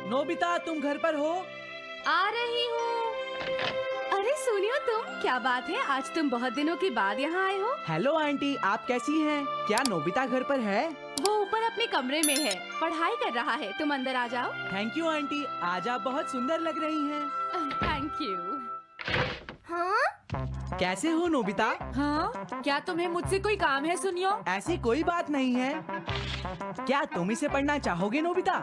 Nobita, तुम घर पर हो? आ रही हूँ। अरे सुनियो तुम, क्या बात है, आज तुम बहुत दिनों के बाद यहाँ आए हो। हेलो आंटी, आप कैसी हैं? क्या नोबिता घर पर है? वो ऊपर अपने कमरे में है, पढ़ाई कर रहा है। तुम अंदर आ जाओ। थैंक यू आंटी, आज आप बहुत सुंदर लग रही हैं। Thank you. हाँ? कैसे हो नोबिता? हाँ, क्या तुम्हें मुझसे कोई काम है सुनियो? ऐसी कोई बात नहीं है। क्या तुम इसे पढ़ना चाहोगे नोबिता?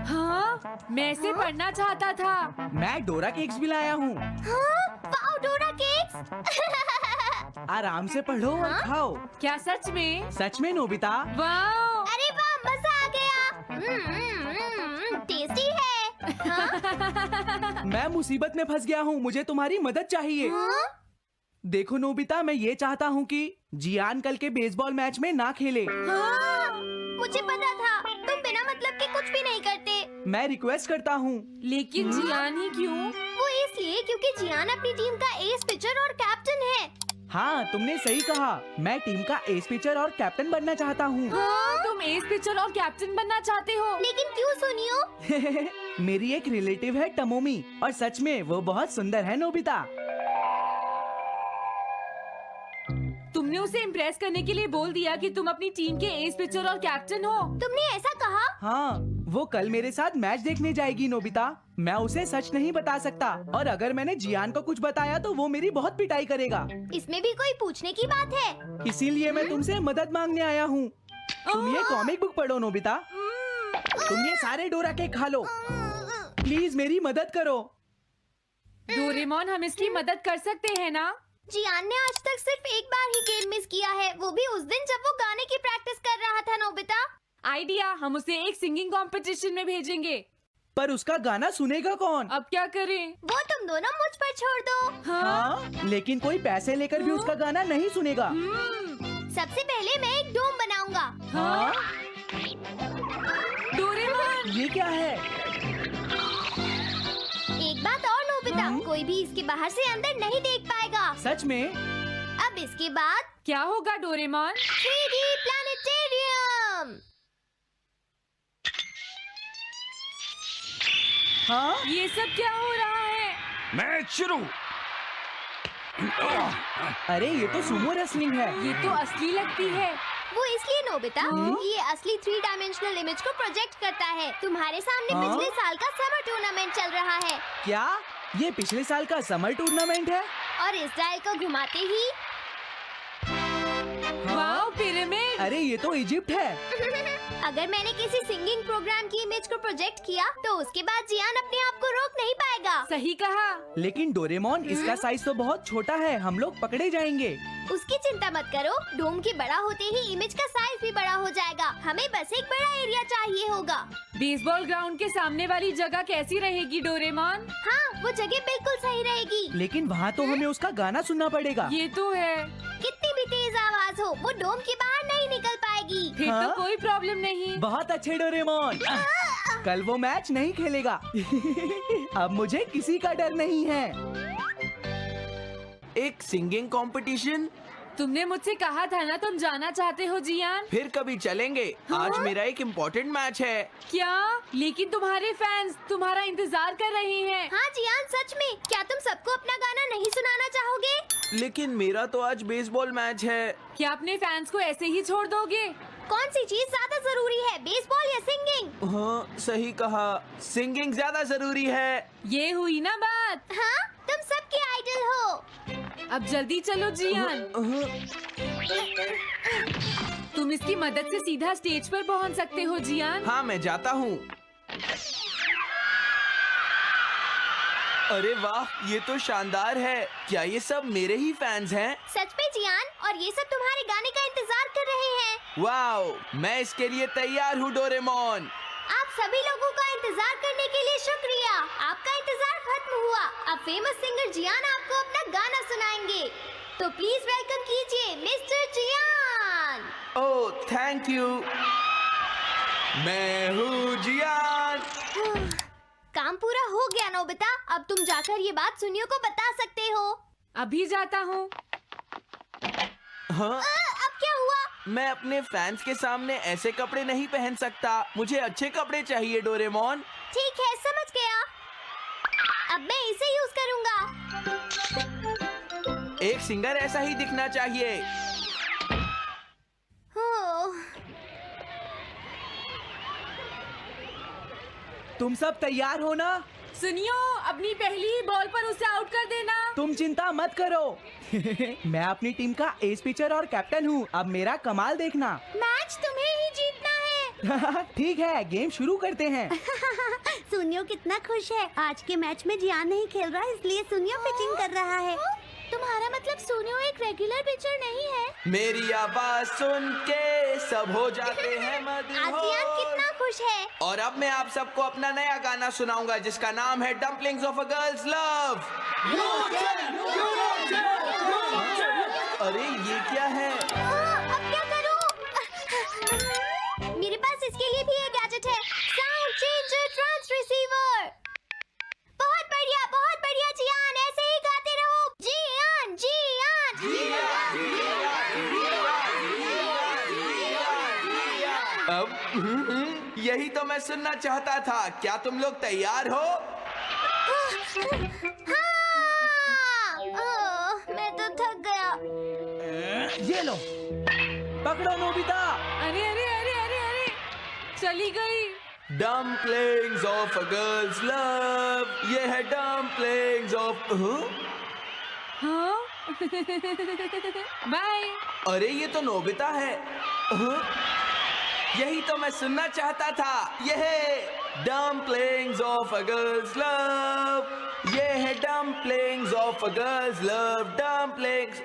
हाँ, मैं इसे पढ़ना चाहता था। मैं डोरा केक्स भी लाया हूँ। हाँ? वाओ, डोरा केक्स। आराम से पढ़ो और खाओ। क्या सच में? सच में नोबिता? वाओ! अरे वाह, मजा आ गया। टेस्टी है। हाँ? मैं मुसीबत में फंस गया हूँ, मुझे तुम्हारी मदद चाहिए। हाँ? देखो नोबिता, मैं ये चाहता हूँ कि जियान कल के बेसबॉल मैच में ना खेले। हाँ? मुझे पता था, तुम बिना मतलब के कुछ भी नहीं करते। मैं रिक्वेस्ट करता हूँ। लेकिन जियान ही क्यों? वो इसलिए क्योंकि जियान अपनी टीम का एस पिचर और कैप्टन है। हाँ, तुमने सही कहा। मैं टीम का एस पिचर और कैप्टन बनना चाहता हूँ। हाँ, तुम एस पिचर और कैप्टन बनना चाहते हो? लेकिन क्यों सुनियो? मेरी एक रिलेटिव है टमोमी, और सच में वो बहुत सुंदर है नोबिता। तुमने उसे इम्प्रेस करने के लिए बोल दिया कि तुम अपनी टीम के एस पिचर और कैप्टन हो। तुमने ऐसा कहा? हाँ, वो कल मेरे साथ मैच देखने जाएगी नोबिता। मैं उसे सच नहीं बता सकता, और अगर मैंने जियान को कुछ बताया तो वो मेरी बहुत पिटाई करेगा। इसमें भी कोई पूछने की बात है? इसीलिए मैं तुमसे मदद मांगने आया हूँ। तुम ये कॉमिक बुक पढ़ो नोबिता। तुम ये सारे डोरा केक खा लो। प्लीज मेरी मदद करो। डोरेमोन, हम इसकी मदद कर सकते हैं ना? जियान ने आज तक सिर्फ एक बार ही गेम मिस किया है, वो भी उस दिन जब वो गाने की प्रैक्टिस कर रहा था। नोबिता, आइडिया, हम उसे एक सिंगिंग कंपटीशन में भेजेंगे। पर उसका गाना सुनेगा कौन? अब क्या करें? वो तुम दोनों मुझ पर छोड़ दो। हाँ, लेकिन कोई पैसे लेकर भी उसका गाना नहीं सुनेगा। सबसे पहले मैं एक डोम बनाऊंगा। हाँ? डोरेमोन! ये क्या है? एक बात और नोबिता, कोई भी इसके बाहर से अंदर नहीं देख पाएगा। सच में? अब इसके बाद क्या होगा डोरेमोन? 3D planetarium. हाँ? ये सब क्या हो रहा है? मैच शुरू। अरे ये तो सुमो रेसलिंग है। ये तो असली लगती है। वो इसलिए नोबिता, क्योंकि ये असली 3 डायमेंशनल इमेज को प्रोजेक्ट करता है। तुम्हारे सामने हाँ? पिछले साल का समर टूर्नामेंट चल रहा है, क्या ये पिछले साल का समर टूर्नामेंट है? और इस डायल को घुमाते ही वाओ, पिरामिड! अरे ये तो इजिप्ट है। अगर मैंने किसी सिंगिंग प्रोग्राम की इमेज को प्रोजेक्ट किया तो उसके बाद जियान अपने आप को रोक नहीं पाएगा। सही कहा। लेकिन डोरेमोन, इसका साइज तो बहुत छोटा है, हम लोग पकड़े जाएंगे। उसकी चिंता मत करो, डोम के बड़ा होते ही इमेज का साइज भी बड़ा हो जाएगा। हमें बस एक बड़ा एरिया चाहिए होगा। बेसबॉल ग्राउंड के सामने वाली जगह कैसी रहेगी डोरेमोन? हाँ, वो जगह बिल्कुल सही रहेगी। लेकिन वहाँ तो हमें उसका गाना सुनना पड़ेगा। ये तो है। कितनी भी तेज आवाज हो, वो डोम के बाहर नहीं निकल पाएगी। फिर हाँ? तो कोई प्रॉब्लम नहीं। बहुत अच्छे डोरेमोन। कल वो मैच नहीं खेलेगा। अब मुझे किसी का डर नहीं है। एक सिंगिंग कंपटीशन? तुमने मुझसे कहा था ना तुम जाना चाहते हो जियान। फिर कभी चलेंगे। आज मेरा एक इम्पोर्टेंट मैच है। क्या? लेकिन तुम्हारे फैंस तुम्हारा इंतजार कर रहे हैं। हाँ जियान, सच में, क्या तुम सबको अपना गाना नहीं सुनाना चाहोगे? लेकिन मेरा तो आज बेसबॉल मैच है। क्या अपने फैंस को ऐसे ही छोड़ दोगे? कौन सी चीज ज्यादा जरूरी है, बेसबॉल या सिंगिंग? हाँ, सही कहा, सिंगिंग ज्यादा जरूरी है। ये हुई ना बात। हाँ, तुम सबके आइडल हो। अब जल्दी चलो जियान। तुम इसकी मदद से सीधा स्टेज पर पहुंच सकते हो जियान। हाँ, मैं जाता हूँ। अरे वाह, ये तो शानदार है। क्या ये सब मेरे ही फैंस हैं? सच में जियान, और ये सब तुम्हारे गाने का इंतजार कर रहे हैं। वाओ, मैं इसके लिए तैयार हूँ डोरेमोन। आप सभी लोगों का इंतजार करने के लिए शुक्रिया। आपका इंतजार खत्म हुआ। अब फेमस सिंगर जियान आपको अपना गाना सुनाएंगे। तो प्लीज वेलकम कीजिए mister Jian. Oh, thank you. मैं हूँ जियान। काम पूरा हो गया नोबिता, अब तुम जाकर ये बात सुनियो को बता सकते हो। अभी जाता हूँ। हाँ? अब क्या हुआ? मैं अपने फैंस के सामने ऐसे कपड़े नहीं पहन सकता। मुझे अच्छे कपड़े चाहिए डोरेमोन। ठीक है, समझ गया। अब मैं इसे यूज करूंगा। एक सिंगर ऐसा ही दिखना चाहिए। ओह, तुम सब तैयार हो ना? सुनियो, अपनी पहली बॉल पर उसे आउट कर देना। तुम चिंता मत करो। मैं अपनी टीम का एस पिचर और कैप्टन हूँ। अब मेरा कमाल देखना। मैच तुम्हें ही जीतना है। ठीक है, गेम शुरू करते हैं। सुनियो कितना खुश है। आज के मैच में जियान नहीं खेल रहा, इसलिए सुनियो पिचिंग कर रहा है। तुम्हारा मतलब सुनियो एक रेगुलर पिचर नहीं है? मेरी आवाज सुन के सब हो जाते हैं आज जियान मदहोश। कितना खुश है। और अब मैं आप सबको अपना नया गाना सुनाऊंगा जिसका नाम है dumplings of a girls love. अरे ये क्या है? अब क्या करूं? मेरे पास इसके लिए भी एक गैजेट है, साउंड चेंजर ट्रांस रिसीवर। बहुत बढ़िया जियान, ऐसे ही गाते रहो। जियान अब यही तो मैं सुनना चाहता था। क्या तुम लोग तैयार हो? मैं तो थक गया। ये लो, पकड़ो नोबिता। अरे अरे अरे अरे अरे, चली गई। Dumplings of a girls love. ये है डम्पलिंग्स ऑफ। हाँ? बाय। अरे ये तो नोबिता है। यही तो मैं सुनना चाहता था। ये है dumplings of a girls love. ये है dumplings of a girls love. Dumplings.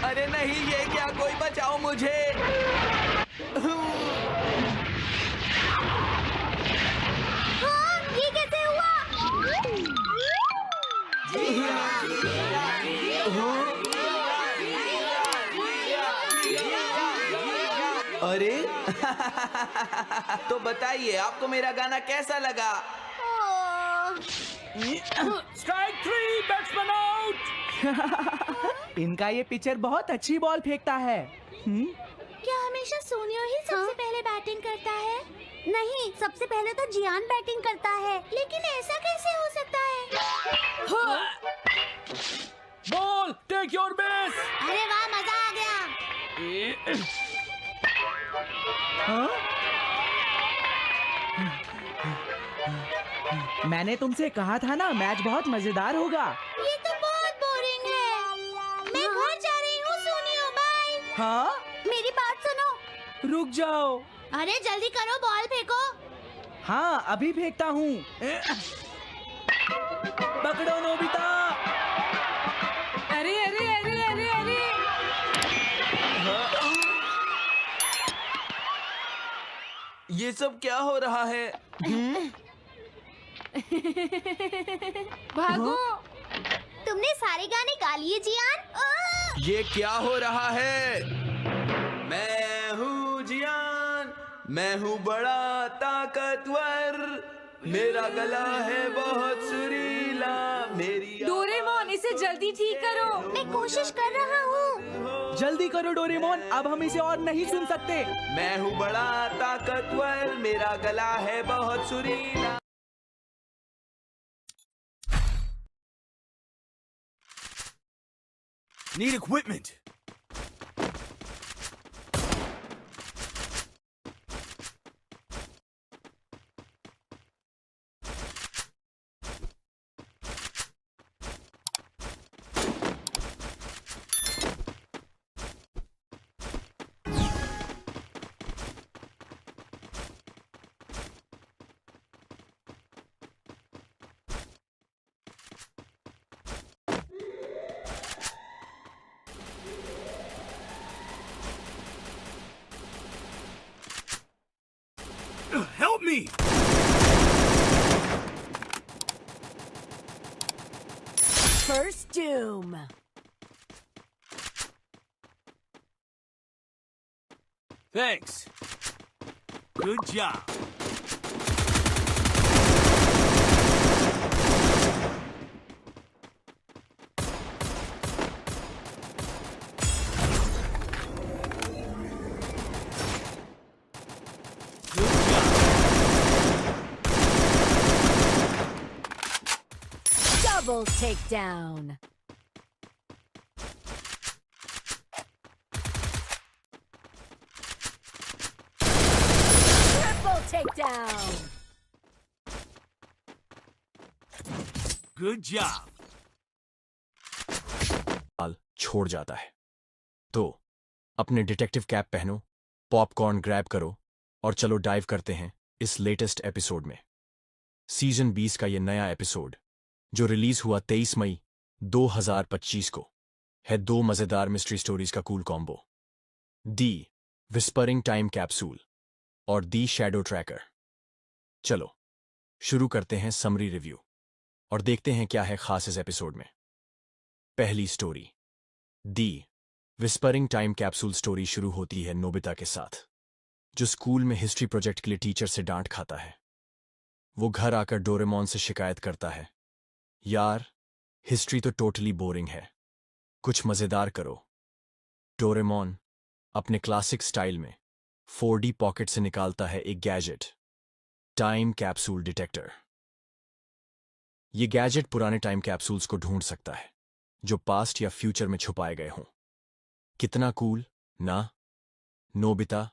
अरे नहीं, ये क्या? कोई बचाओ मुझे। हाँ, ये कैसे हुआ? अरे तो बताइए, आपको मेरा गाना कैसा लगा? Strike 3, batsman out. इनका ये पिचर बहुत अच्छी बॉल फेंकता है। क्या हमेशा सोनियो ही सबसे पहले बैटिंग करता है? नहीं, सबसे पहले तो जियान बैटिंग करता है। लेकिन ऐसा कैसे हो सकता है? Ball, take your base. अरे वाह, मजा आ गया। मैंने तुमसे कहा था ना, मैच बहुत मजेदार होगा। ये तो बहुत बोरिंग है। मैं घर जा रही हूँ सोनियो, बाय। हाँ, मेरी बात सुनो। रुक जाओ। अरे जल्दी करो, बॉल फेंको। हाँ, अभी फेंकता हूँ। पकड़ो नोबिता। अरे अरे अरे अरे अरे, ये सब क्या हो रहा है? भागो। तुमने सारे गाने गा लिए जियान? ये क्या हो रहा है? मैं हूँ जियान, मैं हूँ बड़ा ताकतवर, मेरा गला है बहुत सुरीला, मेरी डोरेमोन, इसे जल्दी ठीक करो। मैं कोशिश कर रहा हूँ। जल्दी करो डोरेमोन, अब हम इसे और नहीं सुन सकते। मैं हूँ बड़ा ताकतवर, मेरा गला है बहुत सुरीला। Need equipment. Help me! First Doom. Thanks. Good job. Double takedown. Triple takedown. Good job. साल छोड़ जाता है। तो अपने डिटेक्टिव कैप पहनो, पॉपकॉर्न ग्रैब करो और चलो डाइव करते हैं इस लेटेस्ट एपिसोड में। सीजन 20 का ये नया एपिसोड जो रिलीज हुआ 23 मई 2025 को है दो मजेदार मिस्ट्री स्टोरीज का कूल कॉम्बो, दी विस्परिंग टाइम कैप्सूल और दी शैडो ट्रैकर। चलो शुरू करते हैं समरी रिव्यू और देखते हैं क्या है खास इस एपिसोड में। पहली स्टोरी, दी विस्परिंग टाइम कैप्सूल स्टोरी शुरू होती है नोबिता के साथ, जो स्कूल में हिस्ट्री प्रोजेक्ट के लिए टीचर से डांट खाता है। वो घर आकर डोरेमोन से शिकायत करता है, यार हिस्ट्री तो टोटली बोरिंग है, कुछ मजेदार करो। डोरेमोन अपने क्लासिक स्टाइल में 4D पॉकेट से निकालता है एक गैजेट, टाइम कैप्सूल डिटेक्टर। ये गैजेट पुराने टाइम कैप्सूल्स को ढूंढ सकता है जो पास्ट या फ्यूचर में छुपाए गए हों। कितना कूल ना? नोबिता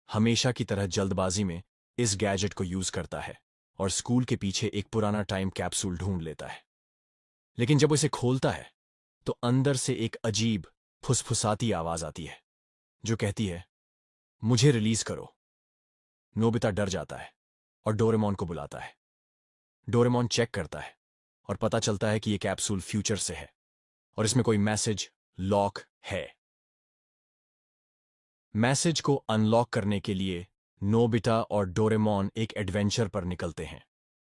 हमेशा की तरह जल्दबाजी में इस गैजेट को यूज करता है और स्कूल के पीछे एक पुराना टाइम कैप्सूल ढूंढ लेता है। लेकिन जब उसे खोलता है तो अंदर से एक अजीब फुसफुसाती आवाज आती है जो कहती है, मुझे रिलीज करो। नोबिता डर जाता है और डोरेमोन को बुलाता है। डोरेमोन चेक करता है और पता चलता है कि यह कैप्सूल फ्यूचर से है और इसमें कोई मैसेज लॉक है। मैसेज को अनलॉक करने के लिए नोबिता और डोरेमोन एक एडवेंचर पर निकलते हैं।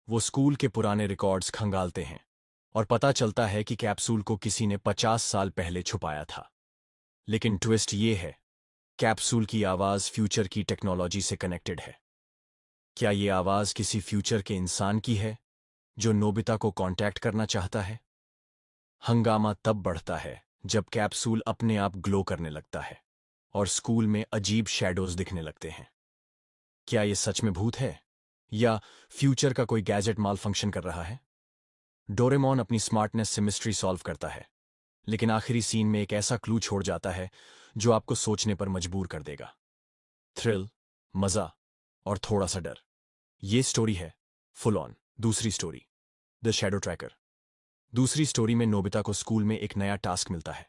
वो स्कूल के पुराने रिकॉर्ड्स खंगालते हैं और पता चलता है कि कैप्सूल को किसी ने 50 साल पहले छुपाया था। लेकिन ट्विस्ट ये है, कैप्सूल की आवाज फ्यूचर की टेक्नोलॉजी से कनेक्टेड है। क्या ये आवाज किसी फ्यूचर के इंसान की है जो नोबिता को कांटेक्ट करना चाहता है? हंगामा तब बढ़ता है जब कैप्सूल अपने आप ग्लो करने लगता है और स्कूल में अजीब शैडोज दिखने लगते हैं। क्या ये सच में भूत है या फ्यूचर का कोई गैजेट माल फंक्शन कर रहा है? डोरेमोन अपनी स्मार्टनेस से मिस्ट्री सॉल्व करता है, लेकिन आखिरी सीन में एक ऐसा क्लू छोड़ जाता है जो आपको सोचने पर मजबूर कर देगा। थ्रिल, मजा और थोड़ा सा डर, ये स्टोरी है फुल ऑन। दूसरी स्टोरी, द शैडो ट्रैकर। दूसरी स्टोरी में नोबिता को स्कूल में एक नया टास्क मिलता है,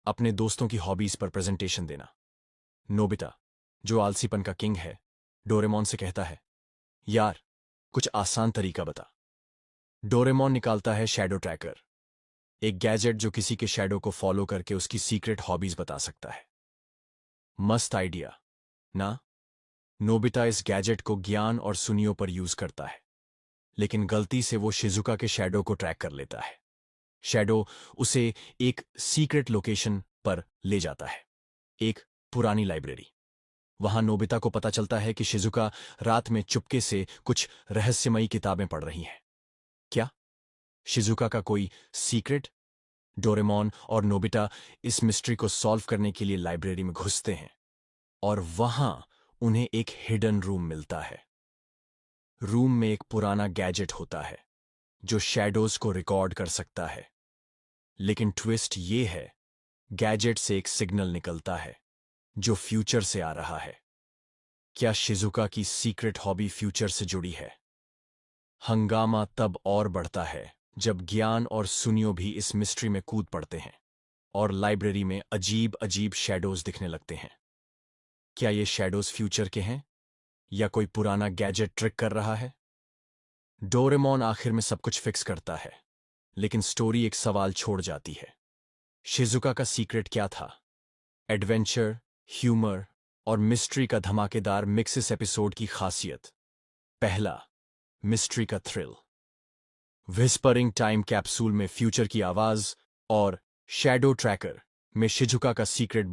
अपने दोस्तों की हॉबीज पर प्रेजेंटेशन देना। नोबिता, जो आलसीपन का किंग है, डोरेमोन से कहता है, यार कुछ आसान तरीका बता। डोरेमोन निकालता है शैडो ट्रैकर, एक गैजेट जो किसी के शैडो को फॉलो करके उसकी सीक्रेट हॉबीज बता सकता है। मस्त आइडिया ना? नोबिता इस गैजेट को ज्ञान और सुनियो पर यूज करता है, लेकिन गलती से वो शिजुका के शैडो को ट्रैक कर लेता है। शैडो उसे एक सीक्रेट लोकेशन पर ले जाता है, एक पुरानी लाइब्रेरी। वहां नोबिता को पता चलता है कि शिजुका रात में चुपके से कुछ रहस्यमयी किताबें पढ़ रही हैं। क्या शिजुका का कोई सीक्रेट? डोरेमोन और नोबिता इस मिस्ट्री को सॉल्व करने के लिए लाइब्रेरी में घुसते हैं और वहां उन्हें एक हिडन रूम मिलता है। रूम में एक पुराना गैजेट होता है जो शैडोज को रिकॉर्ड कर सकता है। लेकिन ट्विस्ट ये है, गैजेट से एक सिग्नल निकलता है जो फ्यूचर से आ रहा है। क्या शिजुका की सीक्रेट हॉबी फ्यूचर से जुड़ी है? हंगामा तब और बढ़ता है जब ज्ञान और सुनियो भी इस मिस्ट्री में कूद पड़ते हैं और लाइब्रेरी में अजीब अजीब शैडोज दिखने लगते हैं। क्या ये शैडोज फ्यूचर के हैं या कोई पुराना गैजेट ट्रिक कर रहा है? डोरेमोन आखिर में सब कुछ फिक्स करता है, लेकिन स्टोरी एक सवाल छोड़ जाती है। शिजुका का सीक्रेट क्या था? एडवेंचर, ह्यूमर और मिस्ट्री का धमाकेदार मिक्स इस एपिसोड की खासियत। पहला, मिस्ट्री का थ्रिल। विस्परिंग टाइम कैप्सूल में फ्यूचर की आवाज और शैडो ट्रैकर में शिजुका का सीक्रेट